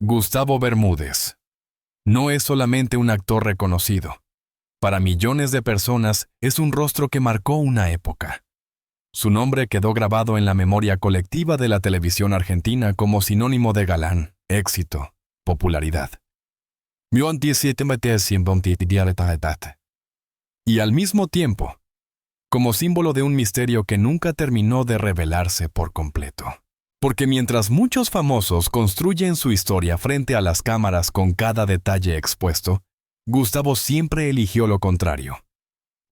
Gustavo Bermúdez no es solamente un actor reconocido. Para millones de personas es un rostro que marcó una época. Su nombre quedó grabado en la memoria colectiva de la televisión argentina como sinónimo de galán, éxito, popularidad. Y al mismo tiempo, como símbolo de un misterio que nunca terminó de revelarse por completo. Porque mientras muchos famosos construyen su historia frente a las cámaras con cada detalle expuesto, Gustavo siempre eligió lo contrario.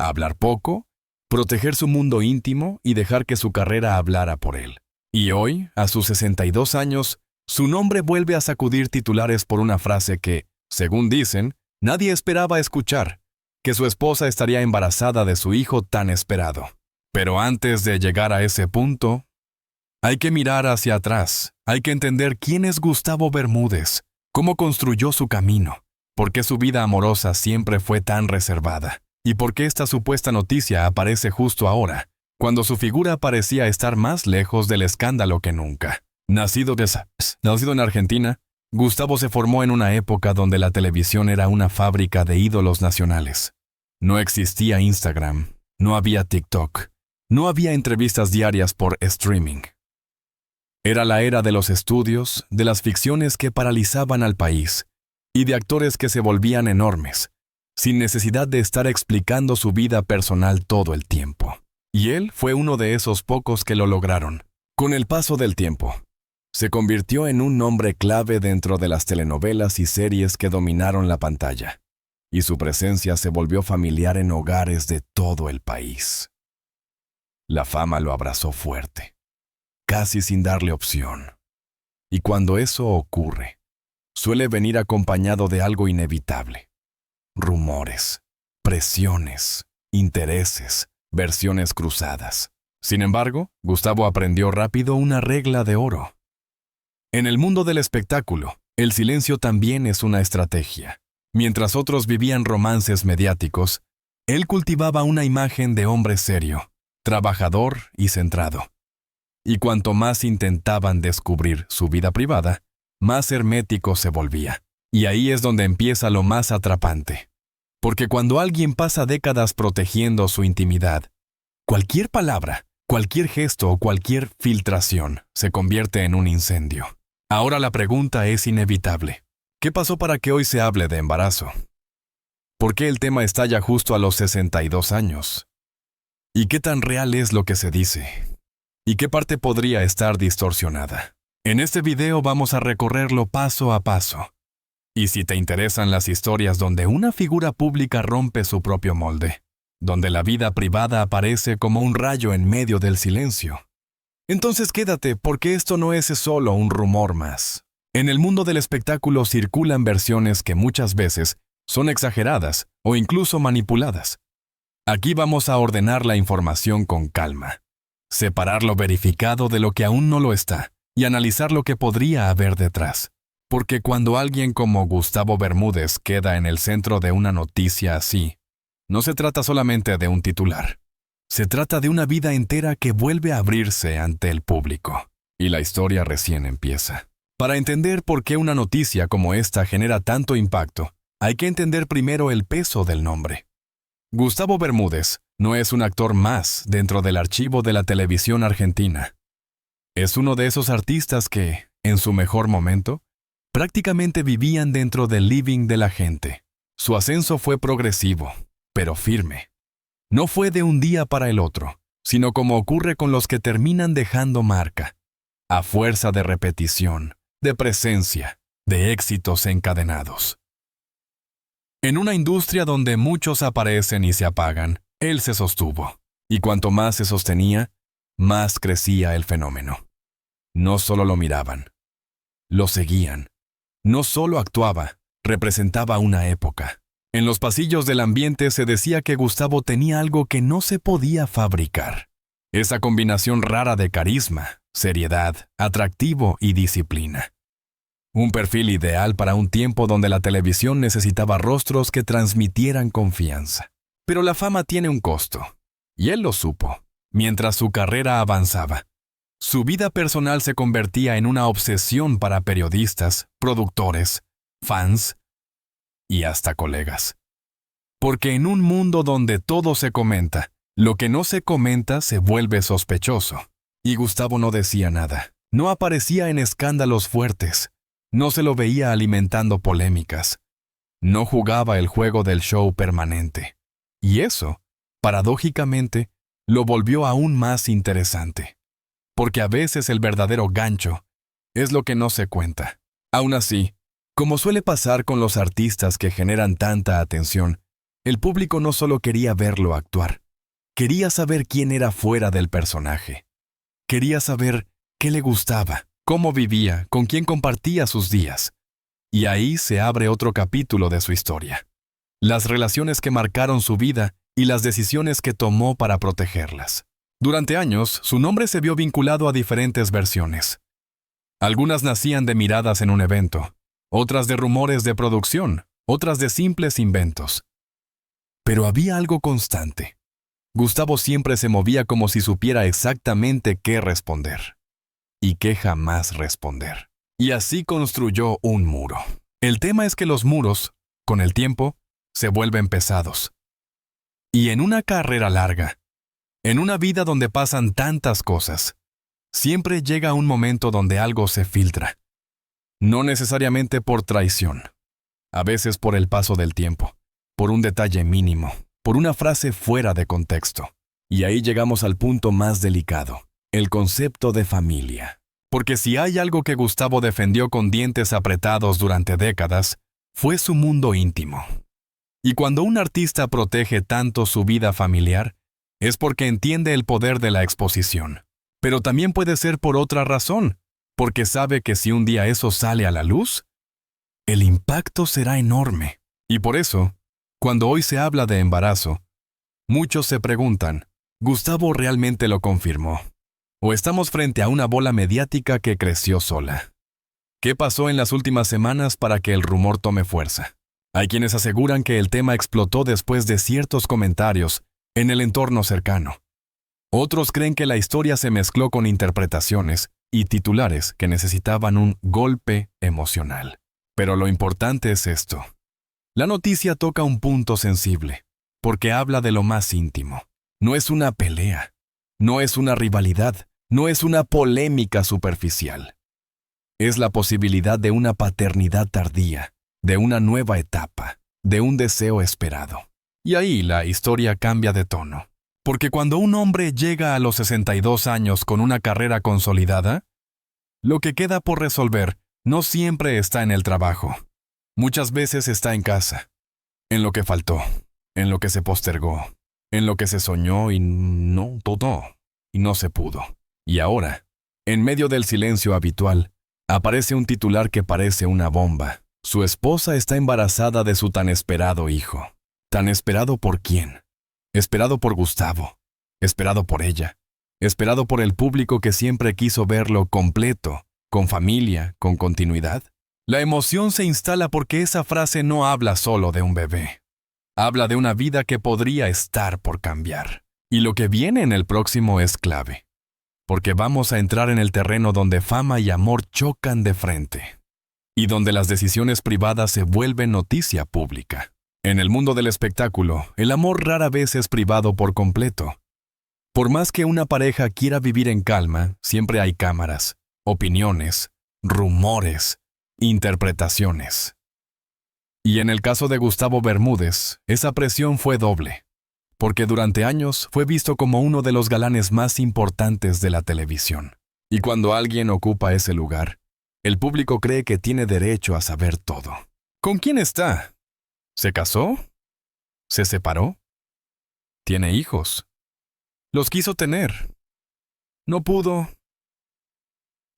Hablar poco, proteger su mundo íntimo y dejar que su carrera hablara por él. Y hoy, a sus 62 años, su nombre vuelve a sacudir titulares por una frase que, según dicen, nadie esperaba escuchar, que su esposa estaría embarazada de su hijo tan esperado. Pero antes de llegar a ese punto, hay que mirar hacia atrás, hay que entender quién es Gustavo Bermúdez, cómo construyó su camino, por qué su vida amorosa siempre fue tan reservada, y por qué esta supuesta noticia aparece justo ahora, cuando su figura parecía estar más lejos del escándalo que nunca. Nacido en Argentina, Gustavo se formó en una época donde la televisión era una fábrica de ídolos nacionales. No existía Instagram, no había TikTok, no había entrevistas diarias por streaming. Era la era de los estudios, de las ficciones que paralizaban al país, y de actores que se volvían enormes, sin necesidad de estar explicando su vida personal todo el tiempo. Y él fue uno de esos pocos que lo lograron. Con el paso del tiempo, se convirtió en un nombre clave dentro de las telenovelas y series que dominaron la pantalla, y su presencia se volvió familiar en hogares de todo el país. La fama lo abrazó fuerte, casi sin darle opción. Y cuando eso ocurre, suele venir acompañado de algo inevitable. Rumores, presiones, intereses, versiones cruzadas. Sin embargo, Gustavo aprendió rápido una regla de oro. En el mundo del espectáculo, el silencio también es una estrategia. Mientras otros vivían romances mediáticos, él cultivaba una imagen de hombre serio, trabajador y centrado. Y cuanto más intentaban descubrir su vida privada, más hermético se volvía. Y ahí es donde empieza lo más atrapante. Porque cuando alguien pasa décadas protegiendo su intimidad, cualquier palabra, cualquier gesto o cualquier filtración se convierte en un incendio. Ahora la pregunta es inevitable. ¿Qué pasó para que hoy se hable de embarazo? ¿Por qué el tema estalla justo a los 62 años? ¿Y qué tan real es lo que se dice? ¿Y qué parte podría estar distorsionada? En este video vamos a recorrerlo paso a paso. Y si te interesan las historias donde una figura pública rompe su propio molde, donde la vida privada aparece como un rayo en medio del silencio, entonces quédate, porque esto no es solo un rumor más. En el mundo del espectáculo circulan versiones que muchas veces son exageradas o incluso manipuladas. Aquí vamos a ordenar la información con calma, separar lo verificado de lo que aún no lo está y analizar lo que podría haber detrás. Porque cuando alguien como Gustavo Bermúdez queda en el centro de una noticia así, no se trata solamente de un titular. Se trata de una vida entera que vuelve a abrirse ante el público. Y la historia recién empieza. Para entender por qué una noticia como esta genera tanto impacto, hay que entender primero el peso del nombre. Gustavo Bermúdez no es un actor más dentro del archivo de la televisión argentina. Es uno de esos artistas que, en su mejor momento, prácticamente vivían dentro del living de la gente. Su ascenso fue progresivo, pero firme. No fue de un día para el otro, sino como ocurre con los que terminan dejando marca, a fuerza de repetición, de presencia, de éxitos encadenados. En una industria donde muchos aparecen y se apagan, él se sostuvo, y cuanto más se sostenía, más crecía el fenómeno. No solo lo miraban, lo seguían. No solo actuaba, representaba una época. En los pasillos del ambiente se decía que Gustavo tenía algo que no se podía fabricar. Esa combinación rara de carisma, seriedad, atractivo y disciplina. Un perfil ideal para un tiempo donde la televisión necesitaba rostros que transmitieran confianza. Pero la fama tiene un costo, y él lo supo, mientras su carrera avanzaba. Su vida personal se convertía en una obsesión para periodistas, productores, fans y hasta colegas. Porque en un mundo donde todo se comenta, lo que no se comenta se vuelve sospechoso. Y Gustavo no decía nada. No aparecía en escándalos fuertes. No se lo veía alimentando polémicas. No jugaba el juego del show permanente. Y eso, paradójicamente, lo volvió aún más interesante. Porque a veces el verdadero gancho es lo que no se cuenta. Aún así, como suele pasar con los artistas que generan tanta atención, el público no solo quería verlo actuar, quería saber quién era fuera del personaje. Quería saber qué le gustaba, cómo vivía, con quién compartía sus días. Y ahí se abre otro capítulo de su historia. Las relaciones que marcaron su vida y las decisiones que tomó para protegerlas. Durante años, su nombre se vio vinculado a diferentes versiones. Algunas nacían de miradas en un evento, otras de rumores de producción, otras de simples inventos. Pero había algo constante. Gustavo siempre se movía como si supiera exactamente qué responder. Y qué jamás responder. Y así construyó un muro. El tema es que los muros, con el tiempo, se vuelven pesados. Y en una carrera larga, en una vida donde pasan tantas cosas, siempre llega un momento donde algo se filtra. No necesariamente por traición, a veces por el paso del tiempo, por un detalle mínimo, por una frase fuera de contexto. Y ahí llegamos al punto más delicado, el concepto de familia. Porque si hay algo que Gustavo defendió con dientes apretados durante décadas, fue su mundo íntimo. Y cuando un artista protege tanto su vida familiar, es porque entiende el poder de la exposición. Pero también puede ser por otra razón, porque sabe que si un día eso sale a la luz, el impacto será enorme. Y por eso, cuando hoy se habla de embarazo, muchos se preguntan, ¿Gustavo realmente lo confirmó? ¿O estamos frente a una bola mediática que creció sola? ¿Qué pasó en las últimas semanas para que el rumor tome fuerza? Hay quienes aseguran que el tema explotó después de ciertos comentarios en el entorno cercano. Otros creen que la historia se mezcló con interpretaciones y titulares que necesitaban un golpe emocional. Pero lo importante es esto. La noticia toca un punto sensible, porque habla de lo más íntimo. No es una pelea, no es una rivalidad, no es una polémica superficial. Es la posibilidad de una paternidad tardía, de una nueva etapa, de un deseo esperado. Y ahí la historia cambia de tono. Porque cuando un hombre llega a los 62 años con una carrera consolidada, lo que queda por resolver no siempre está en el trabajo. Muchas veces está en casa, en lo que faltó, en lo que se postergó, en lo que se soñó y no todo, y no se pudo. Y ahora, en medio del silencio habitual, aparece un titular que parece una bomba. Su esposa está embarazada de su tan esperado hijo. ¿Tan esperado por quién? Esperado por Gustavo, esperado por ella, esperado por el público que siempre quiso verlo completo, con familia, con continuidad. La emoción se instala porque esa frase no habla solo de un bebé. Habla de una vida que podría estar por cambiar. Y lo que viene en el próximo es clave, porque vamos a entrar en el terreno donde fama y amor chocan de frente, y donde las decisiones privadas se vuelven noticia pública. En el mundo del espectáculo, el amor rara vez es privado por completo. Por más que una pareja quiera vivir en calma, siempre hay cámaras, opiniones, rumores, interpretaciones. Y en el caso de Gustavo Bermúdez, esa presión fue doble, porque durante años fue visto como uno de los galanes más importantes de la televisión. Y cuando alguien ocupa ese lugar, el público cree que tiene derecho a saber todo. ¿Con quién está? ¿Se casó? ¿Se separó? ¿Tiene hijos? ¿Los quiso tener? ¿No pudo?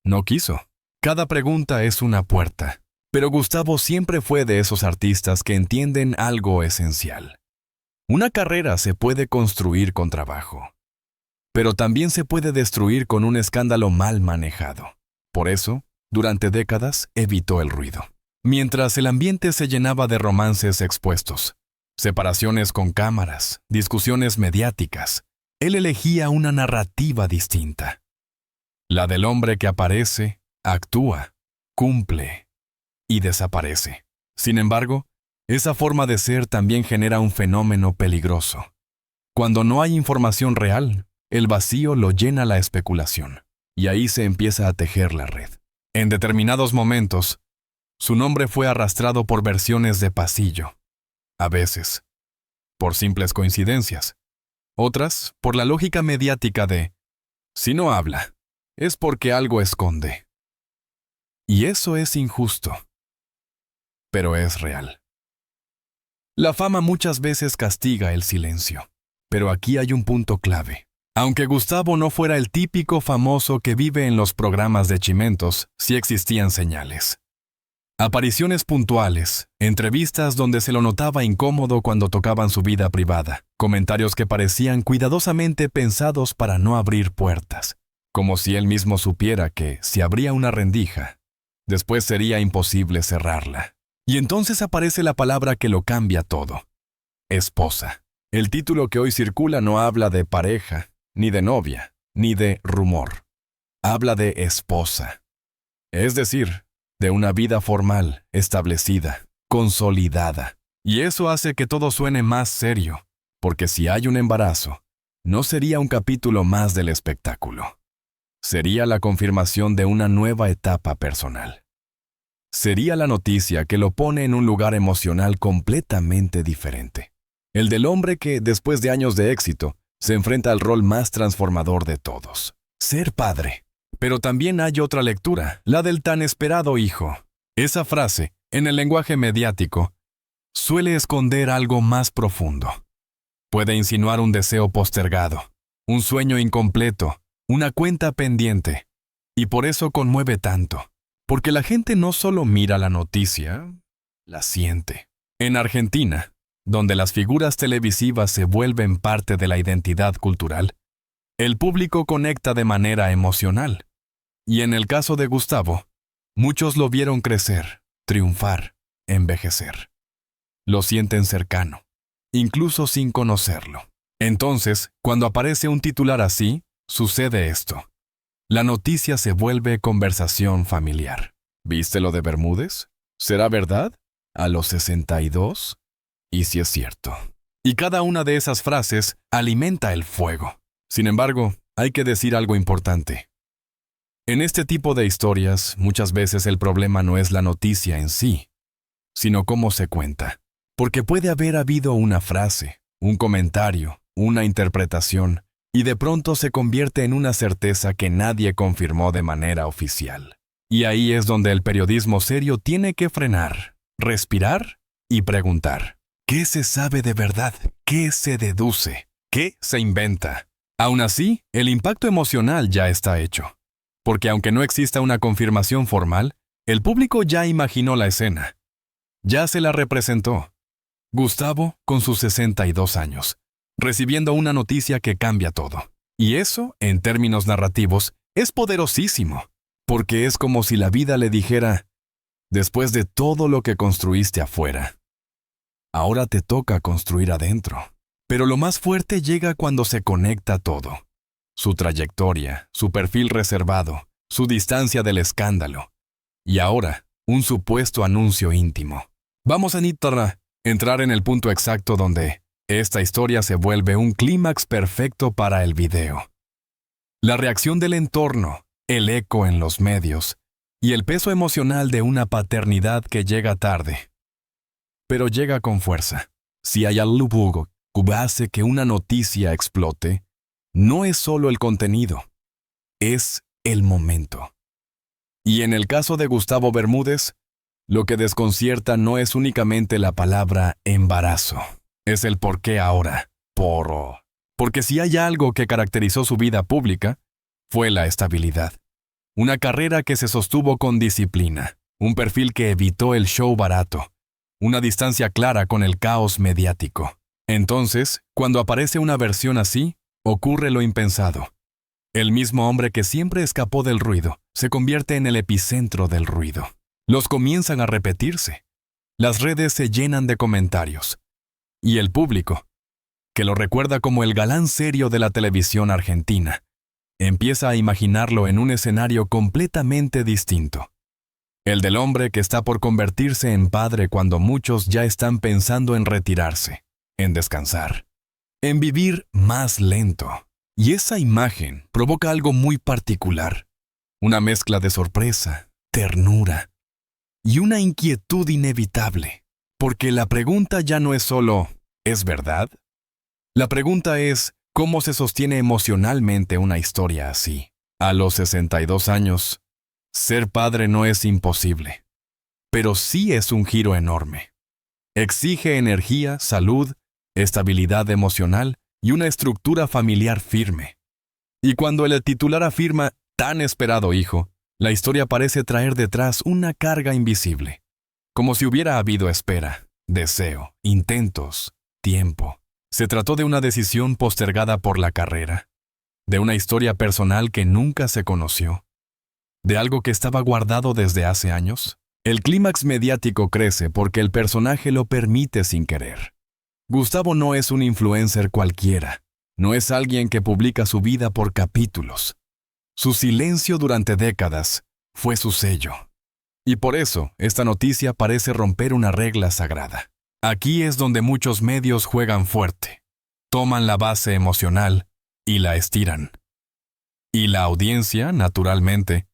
No quiso. Cada pregunta es una puerta. Pero Gustavo siempre fue de esos artistas que entienden algo esencial. Una carrera se puede construir con trabajo, pero también se puede destruir con un escándalo mal manejado. Por eso, durante décadas, evitó el ruido. Mientras el ambiente se llenaba de romances expuestos, separaciones con cámaras, discusiones mediáticas, él elegía una narrativa distinta. La del hombre que aparece, actúa, cumple y desaparece. Sin embargo, esa forma de ser también genera un fenómeno peligroso. Cuando no hay información real, el vacío lo llena la especulación, y ahí se empieza a tejer la red. En determinados momentos, su nombre fue arrastrado por versiones de pasillo, a veces, por simples coincidencias, otras por la lógica mediática de, si no habla, es porque algo esconde. Y eso es injusto, pero es real. La fama muchas veces castiga el silencio, pero aquí hay un punto clave. Aunque Gustavo no fuera el típico famoso que vive en los programas de Chimentos, sí existían señales. Apariciones puntuales, entrevistas donde se lo notaba incómodo cuando tocaban su vida privada, comentarios que parecían cuidadosamente pensados para no abrir puertas, como si él mismo supiera que, si abría una rendija, después sería imposible cerrarla. Y entonces aparece la palabra que lo cambia todo: esposa. El título que hoy circula no habla de pareja, ni de novia, ni de rumor. Habla de esposa. Es decir, de una vida formal, establecida, consolidada. Y eso hace que todo suene más serio, porque si hay un embarazo, no sería un capítulo más del espectáculo. Sería la confirmación de una nueva etapa personal. Sería la noticia que lo pone en un lugar emocional completamente diferente. El del hombre que, después de años de éxito, se enfrenta al rol más transformador de todos: ser padre. Pero también hay otra lectura, la del tan esperado hijo. Esa frase, en el lenguaje mediático, suele esconder algo más profundo. Puede insinuar un deseo postergado, un sueño incompleto, una cuenta pendiente. Y por eso conmueve tanto. Porque la gente no solo mira la noticia, la siente. En Argentina, donde las figuras televisivas se vuelven parte de la identidad cultural, el público conecta de manera emocional. Y en el caso de Gustavo, muchos lo vieron crecer, triunfar, envejecer. Lo sienten cercano, incluso sin conocerlo. Entonces, cuando aparece un titular así, sucede esto. La noticia se vuelve conversación familiar. ¿Viste lo de Bermúdez? ¿Será verdad? ¿A los 62? Y si es cierto. Y cada una de esas frases alimenta el fuego. Sin embargo, hay que decir algo importante. En este tipo de historias, muchas veces el problema no es la noticia en sí, sino cómo se cuenta. Porque puede haber habido una frase, un comentario, una interpretación, y de pronto se convierte en una certeza que nadie confirmó de manera oficial. Y ahí es donde el periodismo serio tiene que frenar, respirar y preguntar: ¿qué se sabe de verdad? ¿Qué se deduce? ¿Qué se inventa? Aún así, el impacto emocional ya está hecho. Porque aunque no exista una confirmación formal, el público ya imaginó la escena. Ya se la representó. Gustavo con sus 62 años, recibiendo una noticia que cambia todo. Y eso, en términos narrativos, es poderosísimo, porque es como si la vida le dijera: después de todo lo que construiste afuera, ahora te toca construir adentro. Pero lo más fuerte llega cuando se conecta todo. Su trayectoria, su perfil reservado, su distancia del escándalo. Y ahora, un supuesto anuncio íntimo. Vamos a entrar en el punto exacto donde esta historia se vuelve un clímax perfecto para el video. La reacción del entorno, el eco en los medios y el peso emocional de una paternidad que llega tarde. Pero llega con fuerza. Si hay algo que hace que una noticia explote, no es solo el contenido, es el momento. Y en el caso de Gustavo Bermúdez, lo que desconcierta no es únicamente la palabra embarazo, es el por qué ahora, porque si hay algo que caracterizó su vida pública, fue la estabilidad. Una carrera que se sostuvo con disciplina, un perfil que evitó el show barato, una distancia clara con el caos mediático. Entonces, cuando aparece una versión así, ocurre lo impensado. El mismo hombre que siempre escapó del ruido se convierte en el epicentro del ruido. Los comienzan a repetirse. Las redes se llenan de comentarios. Y el público, que lo recuerda como el galán serio de la televisión argentina, Empieza a imaginarlo en un escenario completamente distinto. El del hombre que está por convertirse en padre cuando muchos ya están pensando en retirarse, en descansar, en vivir más lento. Y esa imagen provoca algo muy particular, una mezcla de sorpresa, ternura y una inquietud inevitable, porque la pregunta ya no es solo ¿es verdad? La pregunta es ¿cómo se sostiene emocionalmente una historia así? A los 62 años, ser padre no es imposible, pero sí es un giro enorme. Exige energía, salud, estabilidad emocional y una estructura familiar firme. Y cuando el titular afirma tan esperado hijo, la historia parece traer detrás una carga invisible, como si hubiera habido espera, deseo, intentos, tiempo. Se trató de una decisión postergada por la carrera, de una historia personal que nunca se conoció, de algo que estaba guardado desde hace años. El clímax mediático crece porque el personaje lo permite sin querer. Gustavo no es un influencer cualquiera, no es alguien que publica su vida por capítulos. Su silencio durante décadas fue su sello. Y por eso, esta noticia parece romper una regla sagrada. Aquí es donde muchos medios juegan fuerte. Toman la base emocional y la estiran. Y la audiencia, naturalmente,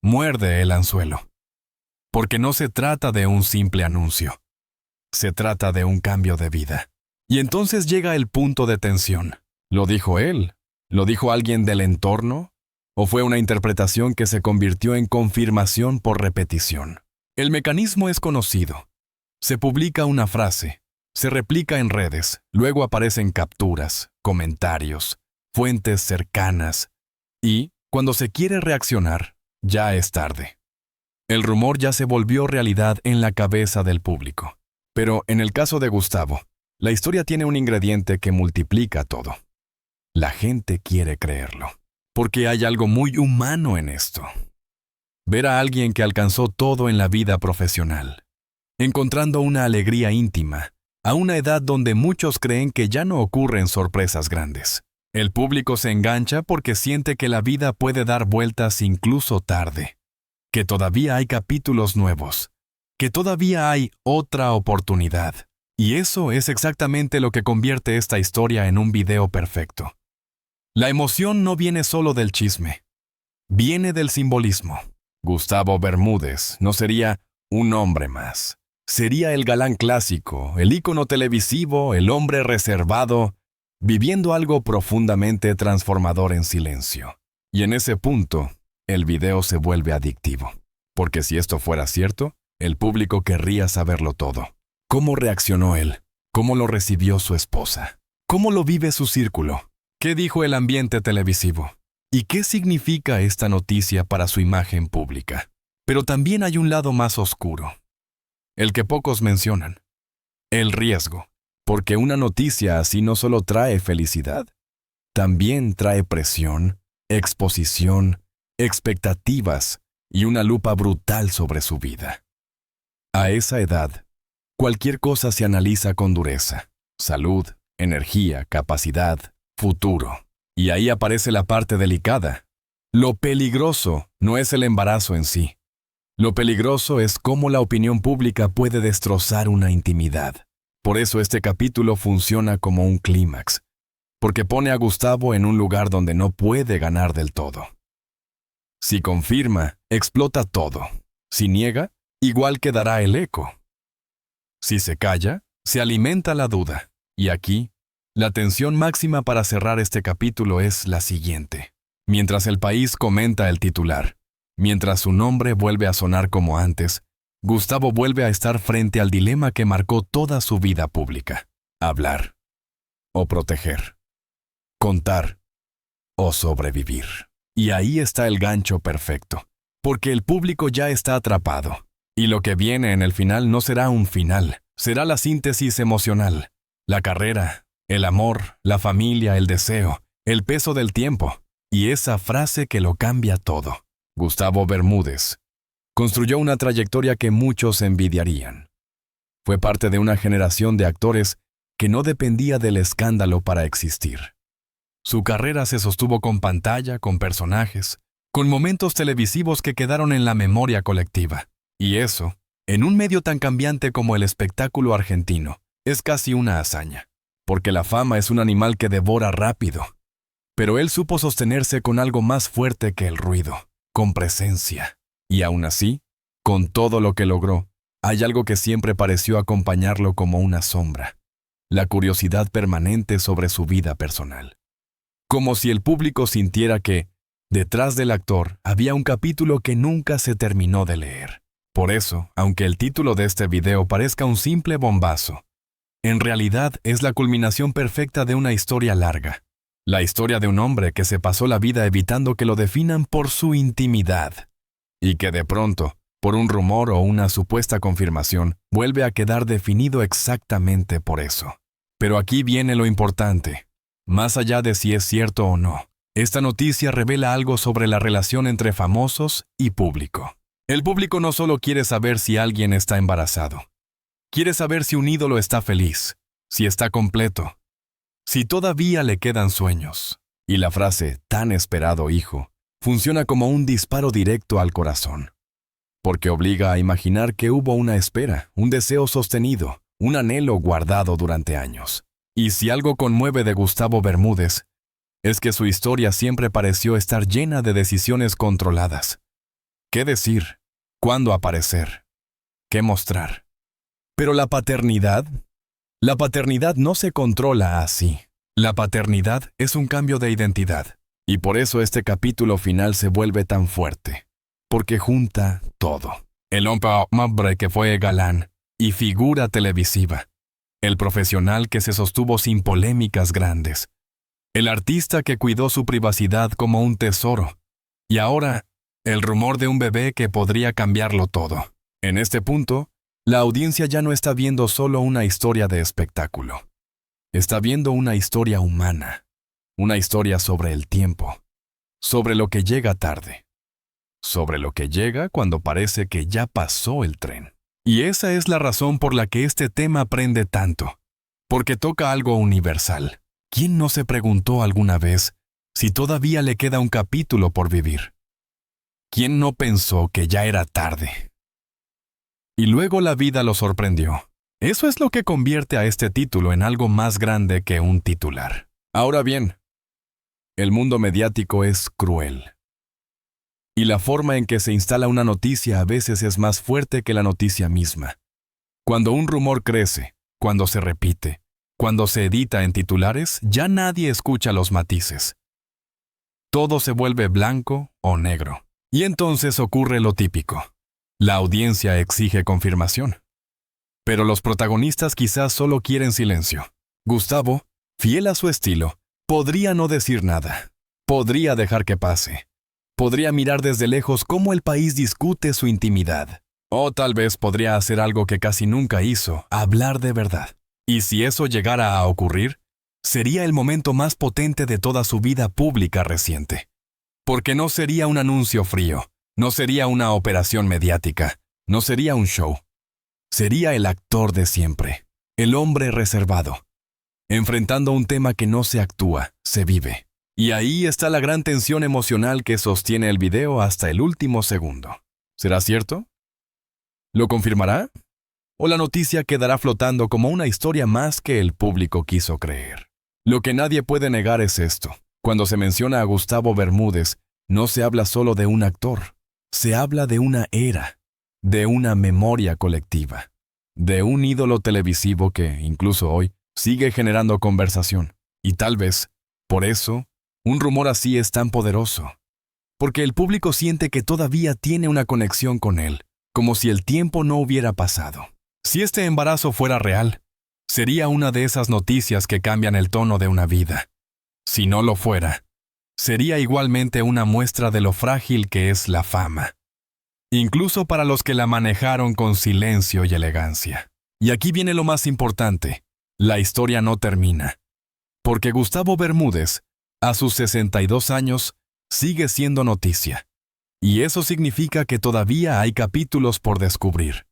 muerde el anzuelo. Porque no se trata de un simple anuncio. Se trata de un cambio de vida. Y entonces llega el punto de tensión. ¿Lo dijo él? ¿Lo dijo alguien del entorno? ¿O fue una interpretación que se convirtió en confirmación por repetición? El mecanismo es conocido. Se publica una frase, se replica en redes, luego aparecen capturas, comentarios, fuentes cercanas, y, cuando se quiere reaccionar, ya es tarde. El rumor ya se volvió realidad en la cabeza del público. Pero en el caso de Gustavo, la historia tiene un ingrediente que multiplica todo. La gente quiere creerlo, porque hay algo muy humano en esto. Ver a alguien que alcanzó todo en la vida profesional, encontrando una alegría íntima, a una edad donde muchos creen que ya no ocurren sorpresas grandes. El público se engancha porque siente que la vida puede dar vueltas incluso tarde, que todavía hay capítulos nuevos, que todavía hay otra oportunidad. Y eso es exactamente lo que convierte esta historia en un video perfecto. La emoción no viene solo del chisme, viene del simbolismo. Gustavo Bermúdez no sería un hombre más. Sería el galán clásico, el ícono televisivo, el hombre reservado, viviendo algo profundamente transformador en silencio. Y en ese punto, el video se vuelve adictivo. Porque si esto fuera cierto, el público querría saberlo todo. ¿Cómo reaccionó él? ¿Cómo lo recibió su esposa? ¿Cómo lo vive su círculo? ¿Qué dijo el ambiente televisivo? ¿Y qué significa esta noticia para su imagen pública? Pero también hay un lado más oscuro, el que pocos mencionan, el riesgo, porque una noticia así no solo trae felicidad, también trae presión, exposición, expectativas y una lupa brutal sobre su vida. A esa edad, cualquier cosa se analiza con dureza, salud, energía, capacidad, futuro. Y ahí aparece la parte delicada. Lo peligroso no es el embarazo en sí. Lo peligroso es cómo la opinión pública puede destrozar una intimidad. Por eso este capítulo funciona como un clímax, porque pone a Gustavo en un lugar donde no puede ganar del todo. Si confirma, explota todo. Si niega, igual quedará el eco. Si se calla, se alimenta la duda. Y aquí, la tensión máxima para cerrar este capítulo es la siguiente. Mientras el país comenta el titular, mientras su nombre vuelve a sonar como antes, Gustavo vuelve a estar frente al dilema que marcó toda su vida pública. Hablar o proteger. Contar o sobrevivir. Y ahí está el gancho perfecto, porque el público ya está atrapado. Y lo que viene en el final no será un final, será la síntesis emocional, la carrera, el amor, la familia, el deseo, el peso del tiempo, y esa frase que lo cambia todo. Gustavo Bermúdez construyó una trayectoria que muchos envidiarían. Fue parte de una generación de actores que no dependía del escándalo para existir. Su carrera se sostuvo con pantalla, con personajes, con momentos televisivos que quedaron en la memoria colectiva. Y eso, en un medio tan cambiante como el espectáculo argentino, es casi una hazaña, porque la fama es un animal que devora rápido. Pero él supo sostenerse con algo más fuerte que el ruido, con presencia. Y aún así, con todo lo que logró, hay algo que siempre pareció acompañarlo como una sombra: la curiosidad permanente sobre su vida personal. Como si el público sintiera que, detrás del actor, había un capítulo que nunca se terminó de leer. Por eso, aunque el título de este video parezca un simple bombazo, en realidad es la culminación perfecta de una historia larga. La historia de un hombre que se pasó la vida evitando que lo definan por su intimidad, y que de pronto, por un rumor o una supuesta confirmación, vuelve a quedar definido exactamente por eso. Pero aquí viene lo importante. Más allá de si es cierto o no, esta noticia revela algo sobre la relación entre famosos y público. El público no solo quiere saber si alguien está embarazado. Quiere saber si un ídolo está feliz, si está completo, si todavía le quedan sueños. Y la frase "tan esperado hijo" funciona como un disparo directo al corazón, porque obliga a imaginar que hubo una espera, un deseo sostenido, un anhelo guardado durante años. Y si algo conmueve de Gustavo Bermúdez, es que su historia siempre pareció estar llena de decisiones controladas. ¿Qué decir? ¿Cuándo aparecer? ¿Qué mostrar? Pero la paternidad no se controla así. La paternidad es un cambio de identidad. Y por eso este capítulo final se vuelve tan fuerte. Porque junta todo. El hombre que fue galán y figura televisiva. El profesional que se sostuvo sin polémicas grandes. El artista que cuidó su privacidad como un tesoro. Y ahora, el rumor de un bebé que podría cambiarlo todo. En este punto, la audiencia ya no está viendo solo una historia de espectáculo. Está viendo una historia humana. Una historia sobre el tiempo. Sobre lo que llega tarde. Sobre lo que llega cuando parece que ya pasó el tren. Y esa es la razón por la que este tema prende tanto, porque toca algo universal. ¿Quién no se preguntó alguna vez si todavía le queda un capítulo por vivir? ¿Quién no pensó que ya era tarde? Y luego la vida lo sorprendió. Eso es lo que convierte a este título en algo más grande que un titular. Ahora bien, el mundo mediático es cruel. Y la forma en que se instala una noticia a veces es más fuerte que la noticia misma. Cuando un rumor crece, cuando se repite, cuando se edita en titulares, ya nadie escucha los matices. Todo se vuelve blanco o negro. Y entonces ocurre lo típico. La audiencia exige confirmación. Pero los protagonistas quizás solo quieren silencio. Gustavo, fiel a su estilo, podría no decir nada. Podría dejar que pase. Podría mirar desde lejos cómo el país discute su intimidad. O tal vez podría hacer algo que casi nunca hizo, hablar de verdad. Y si eso llegara a ocurrir, sería el momento más potente de toda su vida pública reciente. Porque no sería un anuncio frío, no sería una operación mediática, no sería un show. Sería el actor de siempre, el hombre reservado, enfrentando un tema que no se actúa, se vive. Y ahí está la gran tensión emocional que sostiene el video hasta el último segundo. ¿Será cierto? ¿Lo confirmará? ¿O la noticia quedará flotando como una historia más que el público quiso creer? Lo que nadie puede negar es esto. Cuando se menciona a Gustavo Bermúdez, no se habla solo de un actor. Se habla de una era, de una memoria colectiva, de un ídolo televisivo que, incluso hoy, sigue generando conversación. Y tal vez, por eso, un rumor así es tan poderoso, porque el público siente que todavía tiene una conexión con él, como si el tiempo no hubiera pasado. Si este embarazo fuera real, sería una de esas noticias que cambian el tono de una vida. Si no lo fuera, sería igualmente una muestra de lo frágil que es la fama, incluso para los que la manejaron con silencio y elegancia. Y aquí viene lo más importante: la historia no termina, porque Gustavo Bermúdez, a sus 62 años, sigue siendo noticia. Y eso significa que todavía hay capítulos por descubrir.